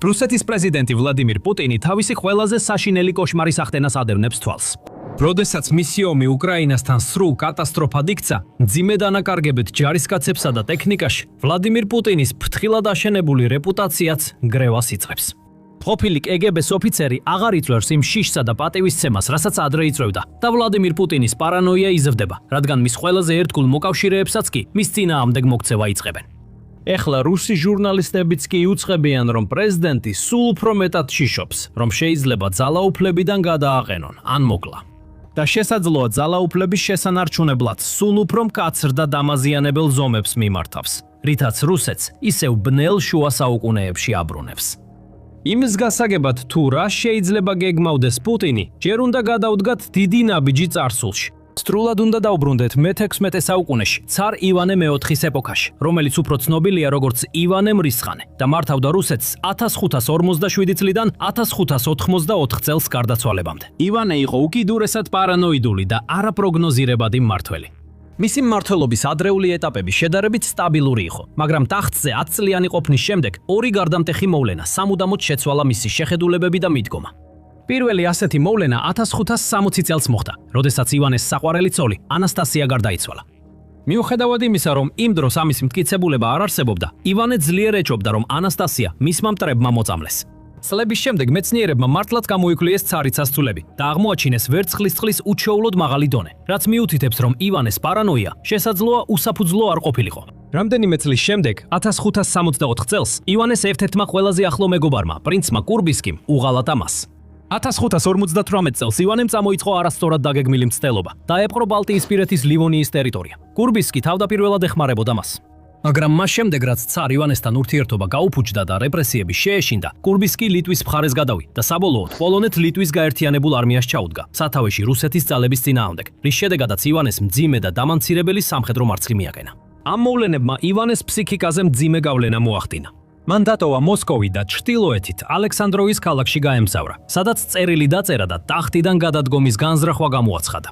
რუსეთის პრეზიდენტი ვლადიმირ პუტინი თავისი ყველაზე საშინელი კოშმარის ახდენას ადევნებს თვალს. როდესაც მისი ომი უკრაინასთან სრულ კატასტროფად იქცა, მძიმე დანაკარგებით ჯარისკაცებსა და ტექნიკაში, ვლადიმირ პუტინის ფრთხილად აშენებული რეპუტაციაც გრევას იწყებს. ყოფილი კგბ-ს ოფიცერი აღარ იწვევს იმ შიშსა და პატივისცემას, რასაც ადრე იწვევდა, და ვლადიმირ პუტინის პარანოია იზრდება, რადგან მის ყველაზე ერთგულ მოკავშირეებსაც კი მის წინააღმდეგ მოქცევა იწყებენ. ეხლა რუსი ჟურნალისტებიც კი იუწყებიან, რომ პრეზიდენტი სულ უფრო მეტად შიშობს, რომ შეიძლება ძალაუფლებიდან გადააყენონ, ან მოკლა. და შესაძლოა ძალაუფლების შესანარჩუნებლად სულ უფრო მკაცრ და დამაზიანებელ ზომებს მიმართავს, რითაც რუსეთს ისევ ბნელ შუა საუკუნეებში აბრუნებს. იმის გასაგებად, თუ რა შეიძლება გეგმავდეს პუტინი, ჯერ უნდა გადავდგათ დიდი ნაბიჯი წარსულში. სრულად უნდა დაუბრუნდეთ მე-16 საუკუნეში, ცარ ივანე მეოთხის ეპოქაში, რომელიც უფრო ცნობილია როგორც ივანე მრისხანე და მართავდა რუსეთს 1547 წლიდან 1584 წელს გარდაცვალებამდე. ივანე იყო უკიდურესად პარანოიდული და არაპროგნოზირებადი მმართველი. მისი მმართველობის ადრეული ეტაპები შედარებით სტაბილური იყო, მაგრამ ტახტზე 10 წლიანი ყოფნის შემდეგ ორი გარდამტეხი მოვლენა სამუდამოდ შეცვალა მისი შეხედულებები და მიდგომა. პირველი ასეთი მოვლენა 1560 წელს მოხდა, როდესაც ივანეს საყვარელი ცოლი ანასტასია გარდაიცვალა. მიუხედავად იმისა, რომ იმ დროს ამის მტკიცებულება არ არსებობდა, ივანე ძლიერ ეჭვობდა, რომ ანასტასია მისმა მტრებმა მოწამლეს. წლების შემდეგ მეცნიერებმა მართლაც გამოიკვლიეს ცარის ასწულები და აღმოაჩინეს ვერცხლის წყლის უჩვეულოდ მაღალი დონე, რაც მიუთითებს, რომ ივანეს პარანოია შესაძლოა უსაფუძვლო არ ყოფილიყო. რამდენიმე წლის შემდეგ, 1564 წელს, ივანეს ერთ-ერთმა ყველაზე ახლო მეგობარმა, პრინცმა კურბისკიმ, უღალატა მას. 1558 წელს ივანემ წამოიწყო არასწორად დაგეგმილი მცდელობა, დაეპყრო ბალტიისპირეთის ლივონიის ტერიტორია. კურბისკი თავდაპირველად ეხმარებოდა მას. მაგრამ მას შემდეგ, რაც ცარ ივანესთან ურთიერთობა გაუფუჭდა და რეპრესიები შეეშინდა, კურბისკი ლიტვის მხარეს გადავიდა და საბოლოოდ პოლონეთ-ლიტვის გაერთიანებულ არმიას ჩაუდგა, სათავეში რუსეთის ძალების წინააღმდეგ, რის შედეგადაც ივანეს მძიმე და დამამცირებელი სამხედრო მარცხი მიაყენა. ამ მოვლენებმა ივანეს ფსიქიკაზე მძიმე გავლენა მოახდინა. მან დატოვა მოსკოვი და ჩრდილოეთით ალექსანდროვის ქალაქში გაემგზავრა, სადაც წერილი დაწერა და ტახტიდან გადადგომის განზრახვა გამოაცხადა.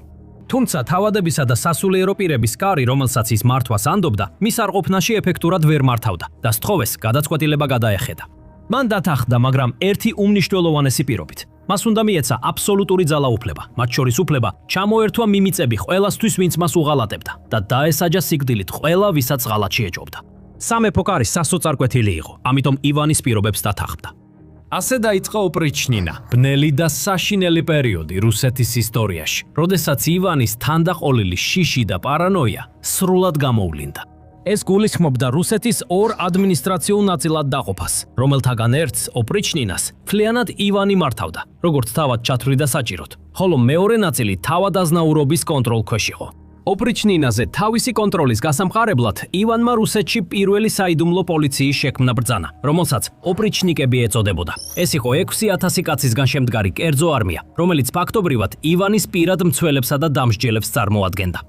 თუმცა თავადებისა და სასულიერო პირების კარი, რომელსაც ის მართვას ანდობდა, მის არყოფნაში ეფექტურად ვერ მართავდა და სთხოვეს გადაწყვეტილება გადაეხედა. მან დათანხმდა, მაგრამ ერთი უმნიშვნელოვანესი პირობით. მას უნდა მიეცა აბსოლუტური ძალაუფლება, მათ შორის უფლება ჩამოერთვა მიმიწები ყველასთვის, ვინც მას უღალატებდა და დაესაჯა სიკვდილით ყველა, ვისაც ღალატში ეჭობდა. სამეფო კარი სასოწარკვეთილი იყო, ამიტომ ივანის პირობებს დათანხმდა. ასე დაიწყო ოპრიჩნინა, ბნელი და საშინელი პერიოდი რუსეთის ისტორიაში, როდესაც ივანის თანდაყოლილი შიში და პარანოია სრულად გამოვლინდა. ეს გულისხმობდა რუსეთის ორ ადმინისტრაციულ ნაწილად დაყოფას, რომელთაგან ერთს, ოპრიჩნინას, მთლიანად ივანი მართავდა, როგორც თავად ჩათვლიდა საჭიროდ, ხოლო მეორე ნაწილი თავადაზნაურობის კონტროლქვეშ იყო. ოპრიჩნინაზე თავისი კონტროლის გასამყარებლად ივანმა რუსეთში პირველი საიდუმლო პოლიციის შექმნა ბრძანა, რომელსაც ოპრიჩნიკები ეწოდებოდა. ეს იყო 6000 კაცისგან შემდგარი კერძო არმია, რომელიც ფაქტობრივად ივანის პირად მცველებსა და დამსჯელებს წარმოადგენდა.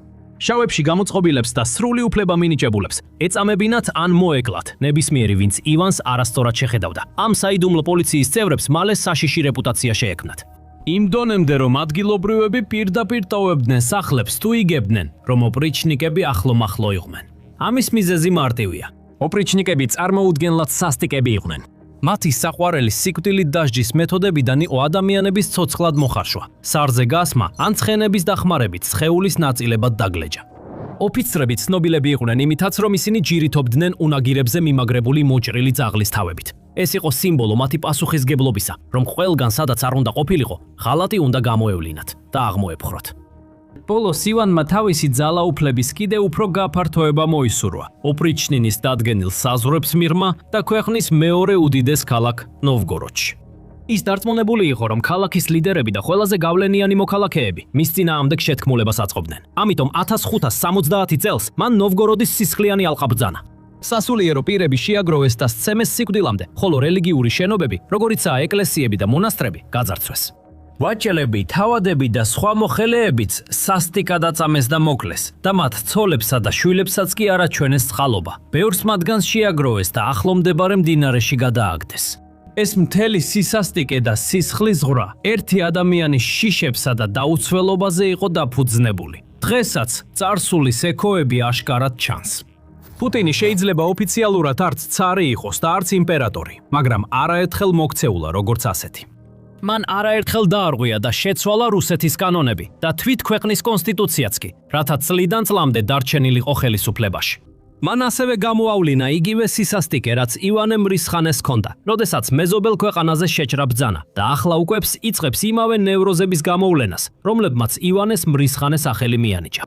შავებში გამოწყობილებს და სრული უფლება მინიჭებულებს ეწამებინათ ან მოეკლათ ნებისმიერი, ვინც ივანს არასწორად შეხედავდა. ამ საიდუმლო პოლიციის წევრებს მალე საშიში რეპუტაცია შეექმნათ. იმ დონემდე, რომ ადგილობრივები პირდაპირ ტოვებდნენ სახლებს თუ იგებდნენ, რომ ოპრიჩნიკები ახლომახლო იყვნენ. ამის მიზეზი მარტივია. ოპრიჩნიკები წარმოუდგენლად სასტიკები იყვნენ. მათი საყვარელი სიკვდილით დასჯის მეთოდებიდან იყო ადამიანების ცოცხლად მოხარშვა, სარზე გასმა ან ცხენების დახმარებით სხეულის ნაწილებად დაგლეჯა. ოფიცრები ცნობილები იყვნენ იმითაც, რომ ისინი ჯირითობდნენ უნაგირებზე მიმაგრებული მოჭრილი ძაღლის თავებით. ეს იყო სიმბოლო მათი პასუხისგებლობისა, რომ ყველგან სადაც არ უნდა ყოფილიყო, ღალატი უნდა გამოევლინათ და აღმოეფხრათ. ბოლოს ივანმა თავისი ძალაუფლების კიდევ უფრო გაფართოება მოისურვა, ოპრიჩნინის დადგენილ საზღვრებს მიღმა და ქვეყნის მეორე უდიდეს ქალაქ ნოვგოროდში. ის დარწმუნებული იყო, რომ ქალაქის ლიდერები და ყველაზე გავლენიანი მოქალაქეები მის წინააღმდეგ შეთქმულებას აწყობდნენ. ამიტომ 1570 წელს მან ნოვგოროდის სისხლიანი ალყა ბრძანა. სასულიერო პირები შეაგროვეს და სცემეს სიკვდილამდე, ხოლო რელიგიური შენობები, როგორიცაა ეკლესიები და მონასტრები, გაძარცვეს. ვაჭელები, თავადები და სხვა მოხელეებიც სასტიკად აწამეს და მოკლეს და მათ ცოლებსა და შვილებსაც კი არაჩვენეს წყალობა. ბევრს მათგანს შეაგროვეს და ახლომდებარე მდინარეში გადააგდეს. ეს მთელი სისასტიკე და სისხლის ზღვრა ერთი ადამიანის შიშებსა და დაუცველობაზე იყო დაფუძნებული. დღესაც წარსულის ექოები აშკარად ჩანს. პუტინი შეიძლება ოფიციალურად არც цаრი იყოს და არც იმპერატორი, მაგრამ არაერთხელ მოქცეულა როგორც ასეთი. მან არაერთხელ დაარღვია და შეცვალა რუსეთის კანონები და თვით ქვეყნის კონსტიტუციაც კი, რათა წლიდან წლამდე დარჩენილიყო ხელისუფლებაში. მან ასევე გამოავლინა იგივე სისასტიკე, რაც ივანე მრისხანეს ჰქონდა, როდესაც მეზობელ ქვეყანაზე შეჭრა ბრძანა და ახლა უკვე იწყებს იმავე ნევროზების გამოვლენას, რომლებმაც ივანეს მრისხანეს სახელი მიანიჭა.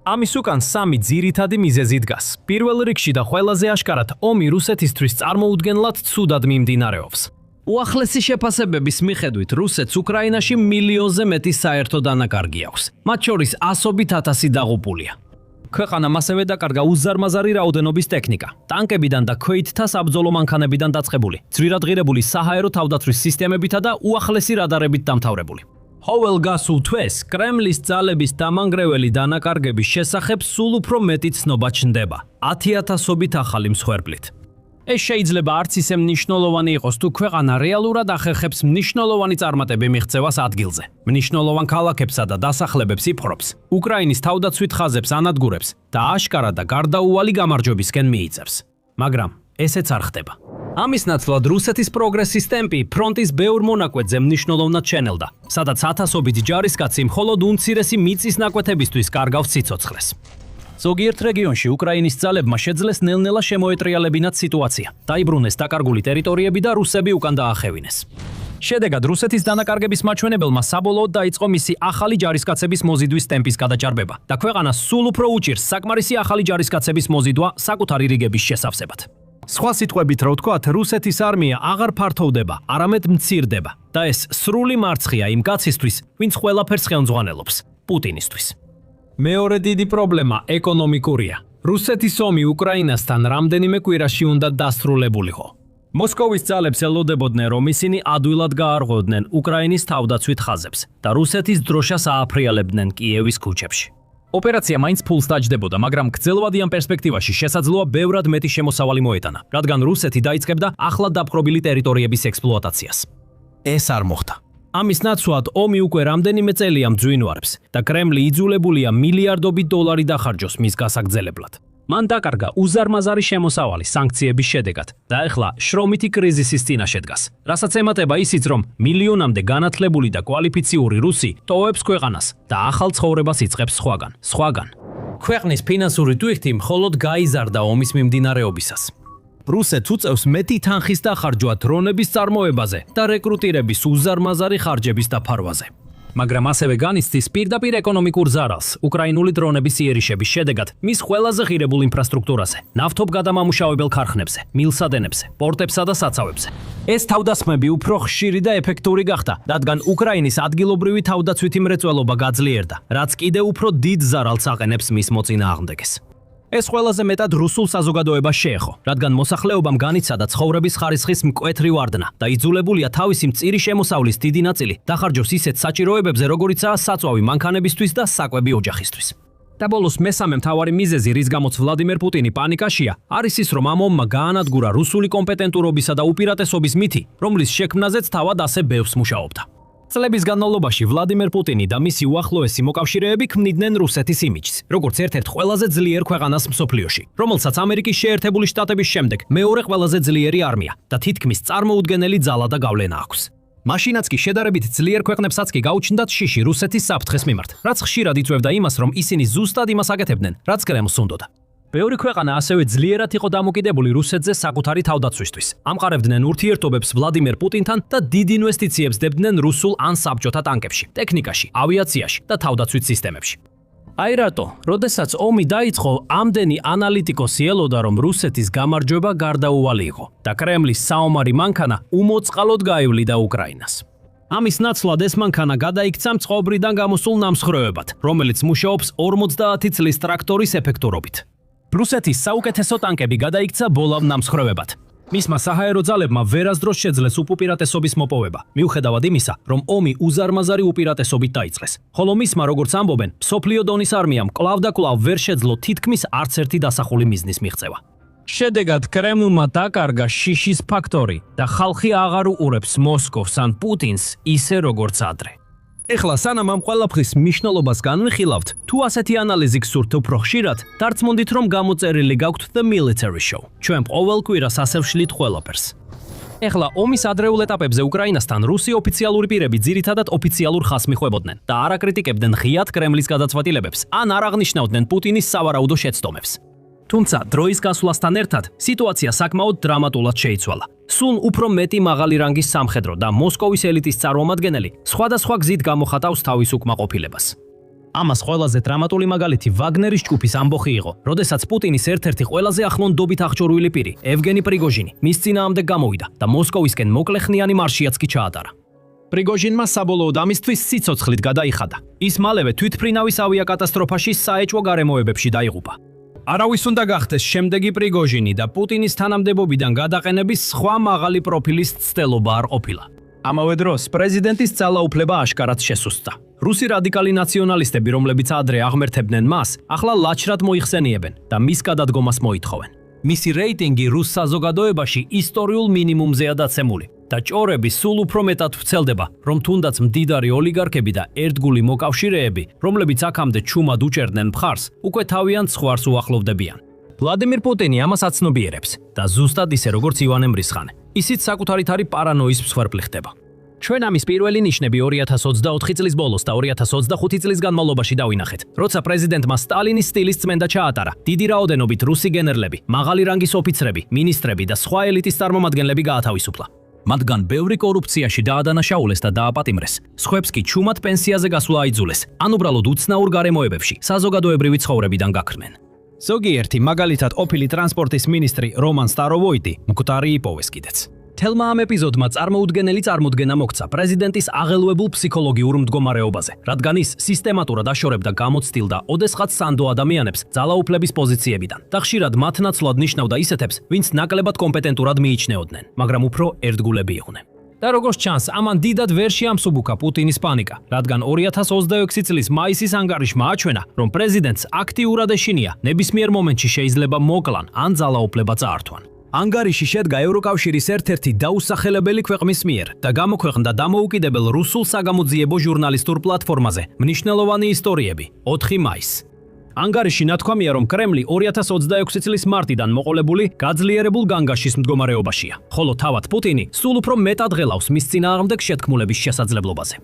ამის უკან სამი ძირითადი მიზეზი დგას. პირველ რიგში და ყველაზე აშკარად ომი რუსეთისთვის წარმოუდგენლად ცუდად მიმდინარეობს. უახლესი შეფასებების მიხედვით რუსეთს უკრაინაში მილიონზე მეტი საერთო დანაკარგი აქვს. მათ შორის ასობით ათასი დაღუპულია. ქვეყანამ ასევე დაკარგა უზარმაზარი რაოდენობის ტექნიკა, ტანკებიდან და ქვეითთა საბრძოლო მანქანებიდან დაწყებული, ძვირადღირებული საჰაერო თავდაცვის სისტემებითა და უახლესი რადარებით დამთავრებული. ჰოველ გასულ თვეს კრემლის ძალების დამანგრეველი დანაკარგების შესახებ სულ უფრო მეტი ცნობა ჩნდება, 10,000-ობით ახალი მსხვერპლით. ეს შეიძლება არც ისე მნიშვნელოვანი იყოს, თუ ქვეყანა რეალურად ახერხებს მნიშვნელოვანი წარმატები მიღწევას ადგილზე, მნიშვნელოვან ქალაქებსა და დასახლებებს იფხრობს, უკრაინის თავდაცვით ხაზებს ანადგურებს და აშკარად და გარდაუვალი გამარჯვებისკენ მიიწევს. მაგრამ ესეც არ ხდება. ამის ნაცვლად რუსეთის პროგრესის ტემპი ფრონტის ბევრ მონაკვეთზე მნიშვნელოვნად შენელდა, სადაც ათასობით ჯარისკაცი მხოლოდ უმცირესი მიწის ნაკვეთებისთვის კარგავს სიცოცხლეს. ზოგიერთ რეგიონში უკრაინის ძალებმა შეძლეს ნელ-ნელა შემოეტრიალებინათ სიტუაცია, დაიბრუნეს დაკარგული ტერიტორიები და რუსები უკან დაახევინეს. შედეგად რუსეთის დანაკარგების მაჩვენებელმა საბოლოოდ დაიწყო მისი ახალი ჯარისკაცების მოზიდვის ტემპის გადაჭარბება და ქვეყანას სულ უფრო უჭირს საკმარისი ახალი ჯარისკაცების მოზიდვა საკუთარი რიგების შესავსებად. სხვა სიტყვებით რა ვთქვათ, რუსეთის არმია აღარ ფართოვდება, არამედ მცირდება და ეს სრული მარცხია იმ კაცისთვის, ვინც ყველაფერს ხელმძღვანელობს, პუტინისთვის. მეორე დიდი პრობლემა ეკონომიკურია. რუსეთის ომი უკრაინასთან რამდენიმე კვირაში უნდა დასრულებულიყო. მოსკოვის ძალებს ელოდებოდნენ, რომ ისინი ადვილად გაარღვევდნენ უკრაინის თავდაცვით ხაზებს და რუსეთის დროშას ააფრიალებდნენ კიევის ქუჩებში. ოპერაცია მაინც ფულს დაჯდებოდა, მაგრამ გრძელვადიან პერსპექტივაში შესაძლოა ბევრად მეტი შემოსავალი მოეტანა, რადგან რუსეთი დაიწყებდა ახლად დაპყრობილი ტერიტორიების ექსპლუატაციას. ეს არ მოხდა. ამის ნაცვლად ომი უკვე რამდენიმე წელია მძვინვარებს და კრემლი იძულებულია მილიარდობით დოლარი დახარჯოს მის გასაგრძელებლად. მან დაკარგა უზარმაზარი შემოსავალი სანქციების შედეგად და ახლა შრომითი კრიზისის წინაშე დგას, რასაც ემატება ისიც, რომ მილიონამდე განათლებული და კვალიფიციური რუსი ტოვებს ქვეყანას და ახალ ცხოვრებას იწყებს სხვაგან. ქვეყნის ფინანსური ტვირთი მხოლოდ გაიზარდა ომის მიმდინარეობისას. რუსეთს უწევს მეტი თანხის დახარჯვა დრონების წარმოებაზე და რეკრუტირების უზარმაზარი ხარჯების დაფარვაზე. მაგრამ ასევე განიცდის პირდაპირ ეკონომიკურ ზარალს უკრაინული დრონების იერიშების შედეგად მის ყველაზე ღირებულ ინფრასტრუქტურაზე, ნავთობგადამამუშავებელ ქარხნებზე, მილსადენებზე, პორტებსა და საცავებზე. ეს თავდასხმები უფრო ხშირი და ეფექტური გახდა, რადგან უკრაინის ადგილობრივი თავდაცვითი მრეწველობა გაძლიერდა, რაც კიდევ უფრო დიდ ზარალს აყენებს მის მოწინააღმდეგეს. ეს ყველაზე მეტად რუსულ საზოგადოებას შეეხო, რადგან მოსახლეობამ განიცადა ცხოვრების ხარისხის მკვეთრი ვარდნა და იძულებულია თავისი მწირი შემოსავლის დიდი ნაწილი დახარჯოს ისეთ საჭიროებებზე, როგორიცაა საწვავი მანქანებისთვის და საკვები ოჯახისთვის. და ბოლოს მესამე მთავარი მიზეზი, რის გამოც ვლადიმერ პუტინი პანიკაშია, არის ის, რომ ამ ომმა გაანადგურა რუსული კომპეტენტურობისა და უპირატესობის მითი, რომლის შექმნაზეც თავად ასე ბევრს მუშაობდა. წლების განმავლობაში ვლადიმერ პუტინი და მისი უახლოესი მოკავშირეები ქმნიდნენ რუსეთის იმიჯს, როგორც ერთ-ერთ ყველაზე ძლიერ ქვეყანას მსოფლიოში, რომელსაც ამერიკის შეერთებული შტატების შემდეგ მეორე ყველაზე ძლიერი არმია და თითქმის წარმოუდგენელი ძალა და გავლენა აქვს. მაშინაც კი შედარებით ძლიერ ქვეყნებსაც კი გაუჩნდათ შიში რუსეთის საფრთხეს მიმართ, რაც ხშირად იწვევდა იმას, რომ ისინი ზუსტად იმას აკეთებდნენ, რაც კრემლს უნდოდა. ბევრი ქვეყანა ასევე ძლიერად იყო დამოკიდებული რუსეთზე საკუთარი თავდაცვისთვის. ამყარებდნენ ურთიერთობებს ვლადიმერ პუტინთან და დიდ ინვესტიციებს დებდნენ რუსულ ან საბჭოთა ტანკებში, ტექნიკაში, ავიაციაში და თავდაცვით სისტემებში. აი რატო, როდესაც ომი დაიწყო, ამდენი ანალიტიკოსი ელოდა, რომ რუსეთის გამარჯვება გარდაუვალი იყო და კრემლის საომარი მანქანა უმოწყალოდ გაივლიდა უკრაინას. ამის ნაცვლად ეს მანქანა გადაიქცა მწყობრიდან გამოსულ ნამსხვრევებად, რომელიც მუშაობს 50 წლის ტრაქტორის ეფექტურობით. რუსეთის საუკეთესო ტანკები გადაიქცა ბოლავ ნამსხვრევებად. მისმა საჰაერო ძალებმა ვერასდროს შეძლეს უპირატესობის მოპოვება, მიუხედავად იმისა, რომ ომი უზარმაზარი უპირატესობით დაიწყეს. ხოლო მისმა, როგორც ამბობენ, მსოფლიო დონის არმიამ კვლავ და კვლავ ვერ შეძლო თითქმის არც ერთი დასახული მიზნის მიღწევა. შედეგად კრემლმა დაკარგა შიშის ფაქტორი და ხალხი აღარ უყურებს მოსკოვს ან პუტინს ისე როგორც ადრე. ეხლა სანამ ამ ყველაფრის მნიშვნელობას განვიხილავთ, თუ ასეთი ანალიზი გსურთ უფრო ხშირად, დარწმუნდით რომ გამოწერილი გაქვთ The Military Show. ჩვენ ყოველ კვირას ასევშლით ყველაფერს. ეხლა ომის ადრეულ ეტაპებზე უკრაინასთან რუსი ოფიციალური პირები ძირითადად ოფიციალურ ხაზს მიხვებოდნენ და არ აკრიტიკებდნენ ღიად კრემლის გადაწყვეტილებებს, ან არ აღნიშნავდნენ პუტინის სავარაუდო შეცდომებს. თუმცა დროის გასვლასთან ერთად სიტუაცია საკმაოდ დრამატულად შეიცვალა. სულ უფრო მეტი მაღალი რანგის სამხედრო და მოსკოვის ელიტის წარმომადგენელი სხვადასხვა გზით გამოხატავს თავის უკმაყოფილებას. ამას ყველაზე დრამატული მაგალითი ვაგნერის ჯგუფის ამბოხი იყო, როდესაც პუტინის ერთ-ერთი ყველაზე ახლონდობით აღჭურვილი პირი, ევგენი პრიგოჟინი, მის წინააღმდეგ გამოვიდა და მოსკოვისკენ მოკლეხნიანი მარშიაც კი ჩაატარა. პრიგოჟინმა საბოლოოდ ამისთვის სიცოცხლით გადაიხადა. ის მალევე თვითმფრინავის ავიაკატასტროფაში საეჭვო გარემოებებში დაიღუპა. არავის უნდა გახდეს შემდეგი პრიგოჟინი და პუტინის თანამდებობიდან გადაყენების სხვა მაღალი პროფილის ცდელობა არ ყოფილა. ამავე დროს პრეზიდენტის ძალაუფლება აშკარად შესუსტდა. რუსი რადიკალი ნაციონალისტები, რომლებიც ადრე აღმერთებდნენ მას, ახლა ლაჩრად მოიხსენიებენ და მის გადადგომას მოითხოვენ. მისი რეიტინგი რუს საზოგადოებაში ისტორიულ მინიმუმზეა დაცემული და ჭორები სულ უფრო მეტად ვრცელდება, რომ თუნდაც მდიდარი ოლიგარქები და ერთგული მოკავშირეები, რომლებიც აქამდე ჩუმად უჭერდნენ მხარს, უკვე თავიანთ სხვარს უახლოვდებიან. ვლადიმირ პუტინი ამას აცნობიერებს და ზუსტად ისე როგორც ივანე მრისხანე, ისიც საკუთარით არის პარანოის მსხვერპლი ხდება. ჩვენ ამის პირველი ნიშნები 2024 წლის ბოლოს და 2025 წლის განმავლობაში დავინახეთ, როცა პრეზიდენტმა სტალინის სტილის წმენდა ჩაატარა. დიდი რაოდენობით რუსი გენერლები, მაღალი რანგის ოფიცრები, მინისტრები და სხვა ელიტის წარმომადგენლები გაათავისუფლა. მათგან ბევრი კორუფციაში დაადანაშაულეს და დააპატიმრეს. სხვებს კი ჩუმად პენსიაზე გასვლა აიძულეს, ან უბრალოდ უცნაურ გარემოებებში საზოგადოებრივი ცხოვრებიდან გაქრნენ. ზოგიერთი, მაგალითად ყოფილი ტრანსპორტის მინისტრი რომან სტაროვოიტი, მკვდარი იპოვეს კიდეც. თელმა ამ ეპიზოდმა წარმოუდგენელი წარმოდგენა მოქცა პრეზიდენტის აღელვებულ ფსიქოლოგიურ მდგომარეობაზე, რადგან ის სისტემატურად აშორებდა გამოცდილ და ოდესღაც სანდო ადამიანებს ძალაუფლების პოზიციებიდან და ხშირად მათ ნაცვლად ნიშნავდა ისეთებს, ვინც ნაკლებად კომპეტენტურად მიიჩნეოდნენ, მაგრამ უფრო ერთგულები იყვნენ. და როგორც ჩანს, ამან დიდად ვერ შეამსუბუქა პუტინის პანიკა, რადგან 2026 წლის მაისის ანგარიშმა აჩვენა, რომ პრეზიდენტს აქტიურად ეშინია, ნებისმიერ მომენტში შეიძლება მოკლან ან ძალაუფლება წაართვან. ანგარიში შედგა ევროკავშირის ერთ-ერთი დაუსახელებელი ქვეყნის მიერ და გამოქვეყნდა დამოუკიდებელ რუსულ საგამოძიებო ჟურნალისტურ პლატფორმაზე მნიშვნელოვანი ისტორიები 4 მაისს. ანგარიში ნათქვამია, რომ კრემლი 2026 წლის მარტიდან მოყოლებული გაძლიერებულ განგაშის მდგომარეობაშია, ხოლო თავად პუტინი სულ უფრო მეტად ღელავს მის წინააღმდეგ შეთქმულების შესაძლებლობაზე.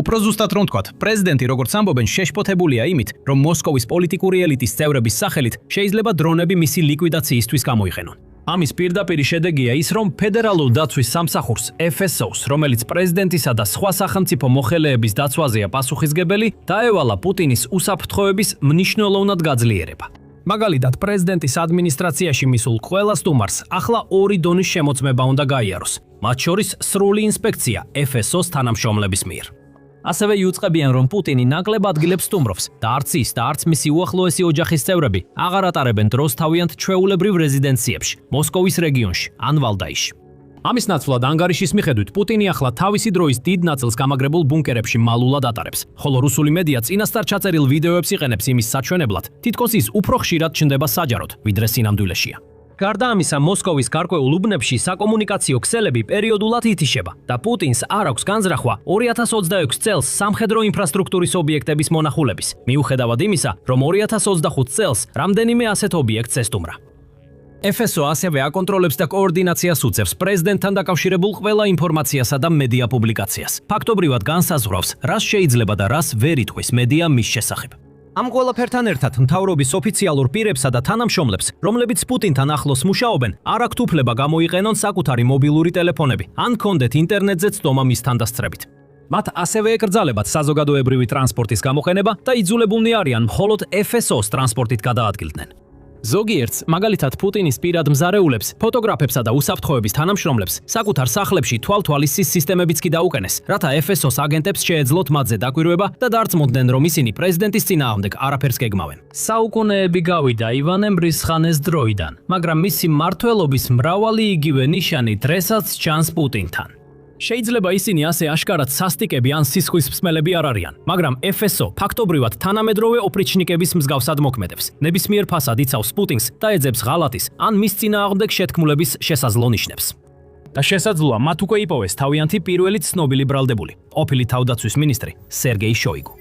უფრო ზუსტად რომ ვთქვათ, პრეზიდენტი, როგორც ამბობენ, შეშფოთებულია იმით, რომ მოსკოვის პოლიტიკური ელიტის წევრების სახელით შეიძლება დრონები მისი ლიკვიდაციისთვის გამოიყენონ. ამის პირდაპირი შედეგია ის, რომ ფედერალურ დაცვის სამსახურს FSO-ს, რომელიც პრეზიდენტისა და სხვა სახელმწიფო მოხელეების დაცვაზეა პასუხისგებელი, დაევალა პუტინის უსაფრთხოების მნიშვნელოვნად გაძლიერება. მაგალითად, პრეზიდენტის ადმინისტრაციაში მისულ ყველა სტუმარს ახლა 2 დონის შემოწმება უნდა გაიაროს, მათ შორის სრული ინსპექცია FSO-ს თანამშრომლების მიერ. ასევე იუწყებიან, რომ პუტინი ნაკლებ ადგილებს სტუმრობს და არც ის და არც მისი უახლოესი ოჯახის წევრები აღარ ატარებენ დროს თავიანთ ჩვეულებრივ რეზიდენციებში, მოსკოვის რეგიონში ან ვალდაიში. ამის ნაცვლად ანგარიშის მიხედვით პუტინი ახლა თავისი დროის დიდ ნაწილს გამაგრებულ ბუნკერებში მალულად ატარებს, ხოლო რუსული მედია წინასწარ ჩაწერილ ვიდეოებს იყენებს იმის საჩვენებლად, თითქოს ის უფრო ხშირად ჩნდება საჯაროდ, ვიდრე სინამდვილეშია. გარდა ამისა, მოსკოვის გარკვეულ უბნებში საკომუნიკაციო ქსელები პერიოდულად ითიშება და პუტინს არ აქვს განზრახვა 2026 წელს სამხედრო ინფრასტრუქტურის ობიექტების მონახულების, მიუხედავად იმისა, რომ 2025 წელს რამდენიმე ასეთ ობიექტს ესტუმრა. FSO ასევე აკონტროლებს და კოორდინაციას უწევს პრეზიდენტთან დაკავშირებულ ყველა ინფორმაციასა და მედია პუბლიკაციას. ფაქტობრივად განსაზღვრავს, რას შეიძლება და რას ვერ იტყვის მედია მის შესახებ. ამ ყველაფერთან ერთად მთავრობის ოფიციალურ პირებსა და თანამშრომლებს, რომლებიც პუტინთან ახლოს მუშაობენ, არ აქვთ უფლება გამოიყენონ საკუთარი მობილური ტელეფონები, ან კონდეთ ინტერნეტზე ცდომა მის თანდასწრებით. მათ ასევე ეკრძალებათ საზოგადოებრივი ტრანსპორტის გამოყენება და იძულებულნი არიან მხოლოდ FSO-ს ტრანსპორტით გადაადგილდნენ. ზოგიერთს, მაგალითად პუტინის პირად მზარეულებს, ფოტოგრაფებსა და უსაფრთხოების თანამშრომლებს საკუთარ სახლებში თვალთვალისის სისტემებიც კი დაუყენეს, რათა FSO-ს აგენტებს შეეძლოთ მათზე დაკვირვება და დარწმუნდნენ, რომ ისინი პრეზიდენტის წინააღმდეგ არაფერს გეგმავენ. საუკუნეები გავიდა ივანე მრისხანეს დროიდან, მაგრამ მისი მმართველობის მრავალი იგივე ნიშანი დღესაც ჩანს პუტინთან. შეიძლება ისინი ასე აშკარად სასტიკები ან სისხლის მსმელები არ არიან, მაგრამ FSO ფაქტობრივად თანამედროვე ოპრიჩნიკების მსგავსად მოქმედებს. ნებისმიერ ფასად იცავს პუტინს და ეძებს ღალატის ან მის წინააღმდეგ შეთქმულების შესაძლო ნიშნებს. და შესაძლოა მათ უკვე იპოვეს თავიანთი პირველი ცნობილი ბრალდებული, ყოფილი თავდაცვის მინისტრი სერგეი შოიგუ.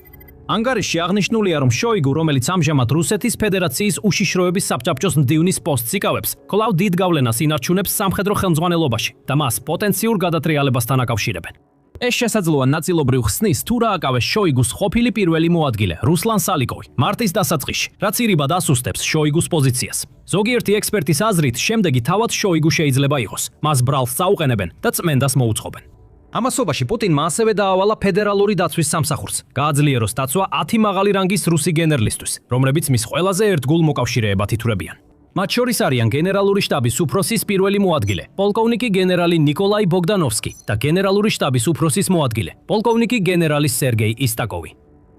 ანგარიშში აღნიშნულია, რომ შოიგუ, რომელიც ამჟამად რუსეთის ფედერაციის უშიშროების საბჭოების მდივნის პოსტს იკავებს, კვლავ დიდ გავლენას ინარჩუნებს სამხედრო ხელმძღვანელობაში და მას პოტენციურ გადატრიალებასთან აკავშირებენ. ეს შესაძლოა ნაწილობრივ ხსნის თუ რა აკავეს შოიგუს ყოფილი პირველი მოადგილე რუსლან სალიკოვი მარტის დასაწყისში, რაც ირიბად ასუსტებს შოიგუს პოზიციას. ზოგიერთი ექსპერტის აზრით, შემდეგი თავად შოიგუ შეიძლება იყოს. მას ბრალს წაუყენებენ და წმენდას მოუწყობენ. ამასობაში პუტინმა ასევე დაავალა ფედერალური დაცვის სამსახურს, გააძლიეროს დაცვა 10 მაღალი რანგის რუსი გენერლისთვის, რომლებიც მის ყველაზე ერთგულ მოკავშირეებად ითვლებიან. მათ შორის არიან გენერალური შტაბის უფროსის პირველი მოადგილე, პოლკოვნიკი გენერალი ნიკოლაი ბოგდანოვსკი და გენერალური შტაბის უფროსის მოადგილე, პოლკოვნიკი გენერალი სერგეი ისტაკოვი.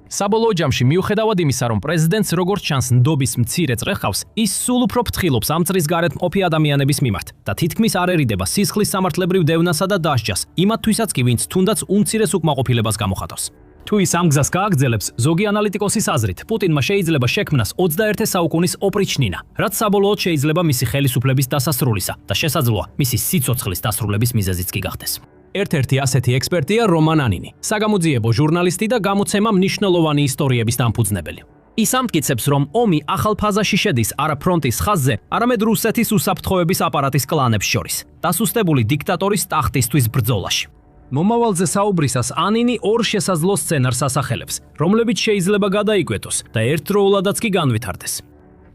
საბოლოო ჯამში მიუხედავად იმისა, რომ პრეზიდენტს როგორც ჩანს ნდობის მცირე წრეხავს, ის სულ უფრო ფრთხილობს ამ წრის გარეთ მყოფი ადამიანების მიმართ და თითქმის არ ერიდება სისხლის სამართლებრივ დევნასა და დასჯას, იმათთვისაც კი ვინც თუნდაც უმცირეს უკმაყოფილებას გამოხატავს. თუ ის ამ გზას გააგრძელებს, ზოგი ანალიტიკოსის აზრით, პუტინმა შეიძლება შექმნას 21 საუკუნის ოპრიჩნინა, რაც საბოლოოდ შეიძლება მისი ხელისუფლების დასასრულისა და შესაძლოა მისი სიცოცხლის დასრულების მიზეზიც კი გახდეს. ერთ-ერთი ასეთი ექსპერტია რომან ანინი, საგამოძიებო ჟურნალისტი და გამოცემა მნიშვნელოვანი ისტორიების დამფუძნებელი. ის ამტკიცებს, რომ ომი ახალ ფაზაში შედის არა ფრონტის ხაზზე, არამედ რუსეთის უსაფრთხოების აპარატის კლანებს შორის, დასუსტებული დიქტატორის ტახტისთვის ბრძოლაში. მომავალზე საუბრისას ანინი ორ შესაძლო სცენარს ასახელებს, რომლებიც შეიძლება გადაიკვეთოს და ერთდროულადაც კი განვითარდეს.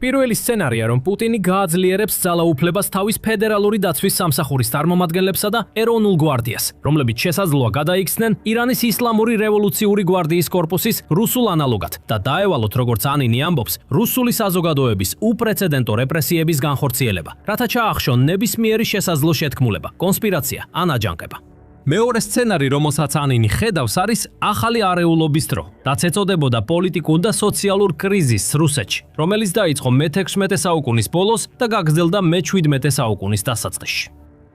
პირველი სცენარია, რომ პუტინი გააძლიერებს ძალაუფლებას თავის ფედერალური დაცვის სამსახურის წარმომადგენლებსა და ეროვნულ გვარდიას, რომლებიც შესაძლოა გადაიქცნენ ირანის ისლამური რევოლუციური გვარდიის კორპუსის რუსულ ანალოგად და დაევალოთ, როგორც ანინი ამბობს, რუსული საზოგადოების უპრეცედენტო რეპრესიების განხორციელება, რათა ჩაახშონ ნებისმიერი შესაძლო შეთქმულება, კონსპირაცია ან აჯანყება. მეორე სცენარი, რომელსაც ანინი ხედავს, არის ახალი არეულობის დრო, რაც ეწოდებოდა პოლიტიკურ და სოციალურ კრიზისს რუსეთში, რომელიც დაიწყო მე-16 საუკუნის ბოლოს და გაგრძელდა მე-17 საუკუნის დასაწყისში.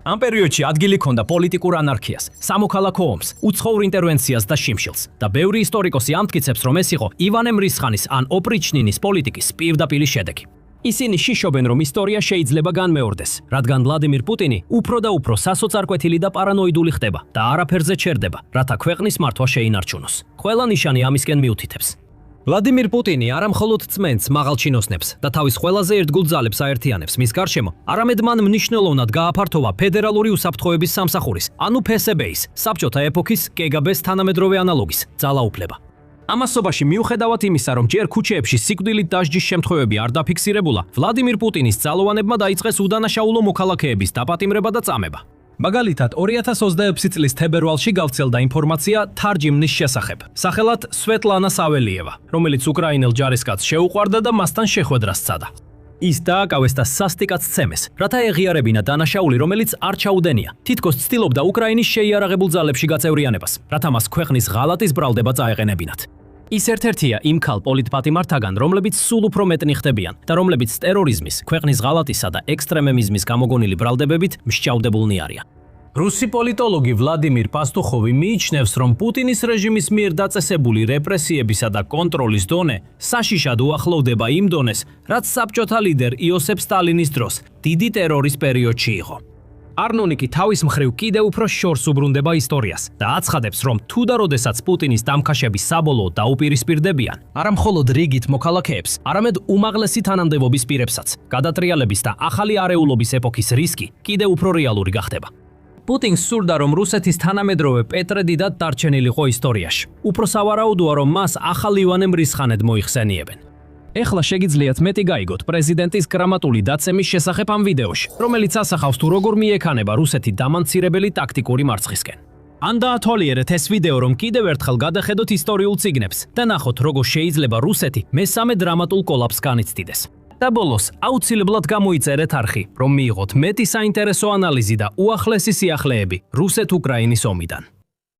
ამ პერიოდში ადგილი ჰქონდა პოლიტიკურ ანარქიას, სამოქალაქო ომს, უცხოურ ინტერვენციას და შიმშილს და ბევრი ისტორიკოსი ამტკიცებს, რომ ეს იყო ივანე მრისხანის ან ოპრიჩნინის პოლიტიკის პირდაპირი შედეგი. ისინი შიშობენ, რომ ისტორია შეიძლება განმეორდეს, რადგან ვლადიმირ პუტინი უფრო და უფრო სასოწარკვეთილი და პარანოიდული ხდება და არაფერზე ჩერდება, რათა ქვეყნის მართვა შეინარჩუნოს. ყველა ნიშანი ამისკენ მიუთითებს. ვლადიმირ პუტინი არა მხოლოდ წმენდს მაღალჩინოსნებს და თავის ყველაზე ერთგულ ძალებს აერთიანებს მის გარშემო, არამედ მან მნიშვნელოვნად გააფართოვა ფედერალური უსაფრთხოების სამსახურის, ანუ FSB-ის, საბჭოთა ეპოქის KGB-ს თანამედროვე ანალოგის, ძალაუფლება. ამასობაში მიუხედავად იმისა, რომ ჯერ ქუჩეებში სიკვდილით დასჯის შემთხვევები არ დაფიქსირებულა, ვლადიმირ პუტინის ძალოვანებმა დაიწყეს უდანაშაულო მოქალაქეების დაპატიმრება და წამება. მაგალითად, 2026 წლის თებერვალში გავრცელდა ინფორმაცია თარჯიმნის შესახებ, სახელად სვეტლანა საველიევა, რომელიც უკრაინელ ჯარისკაცს შეუყვარდა და მასთან შეხვედრას სცადა. ის დააკავეს და სასტიკად სცემეს, რათა ეღიარებინა დანაშაული, რომელიც არ ჩაუდენია, თითქოს ცდილობდა უკრაინის შეიარაღებულ ძალებში გაწევრიანებას, რათა მას ქვეყნის ღალატის ბრალდება წაეყენებინათ. ის ერთ-ერთია იმ ქალ პოლიტპატიმართაგან, რომლებიც სულ უფრო მეტნი ხდებიან და რომლებიც ტერორიზმის, ქვეყნის ღალატისა და ექსტრემიზმის გამოგონილი ბრალდებებით მსჯავრდებულნი არიან. რუსი პოლიტოლოგი ვლადიმირ პასტუხოვი მიიჩნევს, რომ პუტინის რეჟიმის მიერ დაწესებული რეპრესიებისა და კონტროლის დონე საშიშად უახლოვდება იმ დონეს, რაც საბჭოთა ლიდერ იოსებ სტალინის დროს დიდი ტერორის პერიოდში იყო. არნონიკი თავის მხრივ კიდევ უფრო შორს უბრუნდება ისტორიას და აცხადებს, რომ თუ და როდესაც პუტინის დამქაშები საბოლოოდ დაუპირისპირდებიან, არა მხოლოდ რიგით მოქალაქეებს, არამედ უმაღლესი თანამდებობის პირებსაც, გადატრიალების და ახალი არეულობის ეპოქის რისკი კიდევ უფრო რეალური გახდება. პუტინს სურდა, რომ რუსეთის თანამედროვე პეტრე დიდად დარჩენილიყო ისტორიაში. უფრო სავარაუდოა, რომ მას ახალ ივანე მრისხანედ მოიხსენიებენ. ეხლა შეგიძლიათ მეტი გაიგოთ პრეზიდენტის გრამატული დაცემის შესახებ ამ ვიდეოში, რომელიც ასახავს თუ როგორ მიექანება რუსეთი დამანცირებელი ტაქტიკური მარცხისკენ. ან დაათვალიერეთ ეს ვიდეო, რომ კიდევ ერთხელ გადახედოთ ისტორიულ წიგნებს და ნახოთ, როგორ შეიძლება რუსეთი მესამე დრამატულ კოლაპსს განიცდიდეს. და ბოლოს, აუცილებლად გამოიწერეთ არხი, რომ მიიღოთ მეტი საინტერესო ანალიზი და უახლესი სიახლეები რუსეთ-უკრაინის ომიდან.